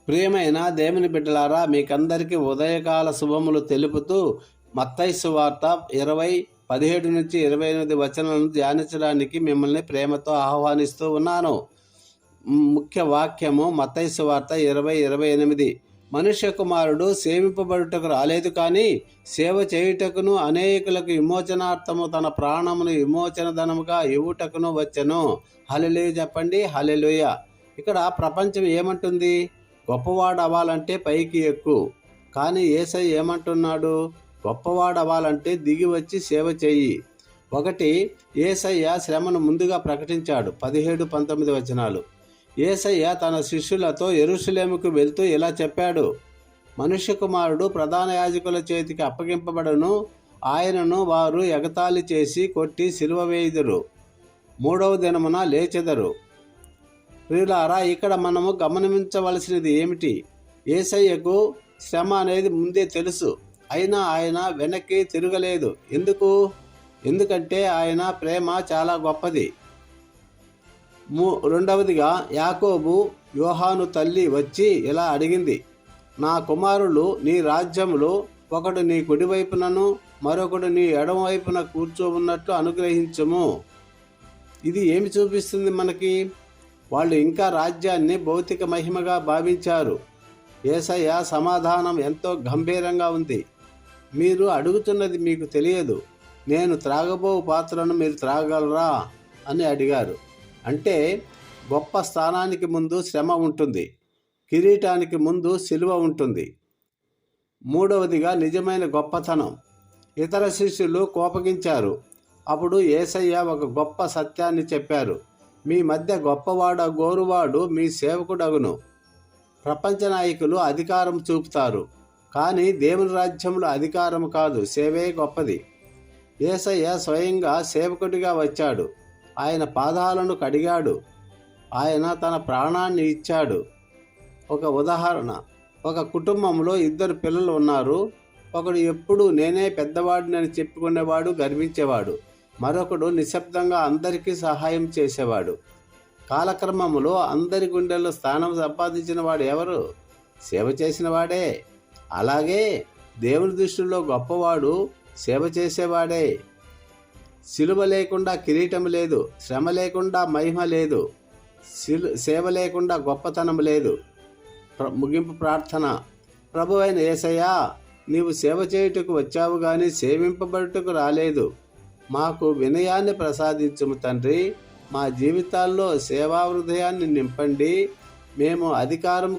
ప్రియమైన దేవుని బిడ్డలారా, మీకందరికీ ఉదయకాల శుభములు తెలుపుతూ మత్తయి సువార్త 17-28 వచనాలను ధ్యానించడానికి మిమ్మల్ని ప్రేమతో ఆహ్వానిస్తూ ఉన్నాను. ముఖ్య వాక్యము మత్తయి సువార్త 20:28. మనుష్య కుమారుడు సేవింపబడుటకు రాలేదు, కానీ సేవ చేయుటకును అనేకులకు విమోచనార్థము తన ప్రాణమును విమోచన ధనముగా ఇవ్వుటకును వచ్చెను. హల్లెలూయా చెప్పండి, హల్లెలూయా. ఇక్కడ ప్రపంచం ఏమంటుంది? గొప్పవాడు అవ్వాలంటే పైకి ఎక్కు. కానీ యేసయ్య ఏమంటున్నాడు? గొప్పవాడు అవ్వాలంటే దిగి వచ్చి సేవ చెయ్యి. ఒకటి, యేసయ్య శ్రమను ముందుగా ప్రకటించాడు. 17-19 వచనాలు. యేసయ్య తన శిష్యులతో యెరూషలేముకు వెళ్తూ ఇలా చెప్పాడు: మనుష్య కుమారుడు ప్రధాన యాజకుల చేతికి అప్పగింపబడను, ఆయనను వారు ఎగతాళి చేసి కొట్టి సిలువ వేయుదురు, 3వ దినమున లేచెదరు. ప్రియులారా, ఇక్కడ మనము గమనించవలసినది ఏమిటి? యేసయ్యకు శ్రమ అనేది ముందే తెలుసు, అయినా ఆయన వెనక్కి తిరగలేదు. ఎందుకంటే ఆయన ప్రేమ చాలా గొప్పది. రెండవదిగా, యాకోబు యోహాను తల్లి వచ్చి ఇలా అడిగింది: నా కుమారులు నీ రాజ్యములో ఒకడు నీ కుడివైపునను మరొకడు నీ ఎడమవైపున కూర్చోవున్నట్లు అనుగ్రహించుము. ఇది ఏమి చూపిస్తుంది మనకి? వాళ్ళు ఇంకా రాజ్యాన్ని భౌతిక మహిమగా భావించారు. యేసయ్య సమాధానం ఎంతో గంభీరంగా ఉంది. మీరు అడుగుతున్నది మీకు తెలియదు, నేను త్రాగబో పాత్రను మీరు త్రాగలరా అని అడిగారు. అంటే గొప్ప స్థానానికి ముందు శ్రమ ఉంటుంది, కిరీటానికి ముందు సిలువ ఉంటుంది. మూడవదిగా, నిజమైన గొప్పతనం. ఇతర శిష్యులు కోపగించారు. అప్పుడు యేసయ్య ఒక గొప్ప సత్యాన్ని చెప్పారు: మీ మధ్య గొప్పవాడు గోరువాడు మీ సేవకుడగును. ప్రపంచ నాయకులు అధికారం చూపుతారు, కానీ దేవుని రాజ్యంలో అధికారం కాదు, సేవే గొప్పది. యేసయ్య స్వయంగా సేవకుడిగా వచ్చాడు. ఆయన పాదాలను కడిగాడు. ఆయన తన ప్రాణాన్ని ఇచ్చాడు. ఒక ఉదాహరణ: ఒక కుటుంబంలో 2 పిల్లలు ఉన్నారు. ఒకడు ఎప్పుడు నేనే పెద్దవాడిని చెప్పుకునేవాడు, గర్వించేవాడు. మరొకడు నిశ్శబ్దంగా అందరికీ సహాయం చేసేవాడు. కాలక్రమంలో అందరి గుండెల్లో స్థానం సంపాదించిన వాడు ఎవరు? సేవ చేసిన వాడే. అలాగే దేవుని దృష్టిలో గొప్పవాడు సేవ చేసేవాడే. సిలువ లేకుండా కిరీటం లేదు, శ్రమ లేకుండా మహిమ లేదు, సేవ లేకుండా గొప్పతనం లేదు. ముగింపు ప్రార్థన. ప్రభువైన యేసయ్యా, నీవు సేవ చేయుటకు వచ్చావు కానీ సేవింపబడుటకు రాలేదు. మాకు వినయాన్ని ప్రసాదించుము తండ్రి. మా జీవితాల్లో సేవా హృదయాన్ని నింపండి. మేము అధికారం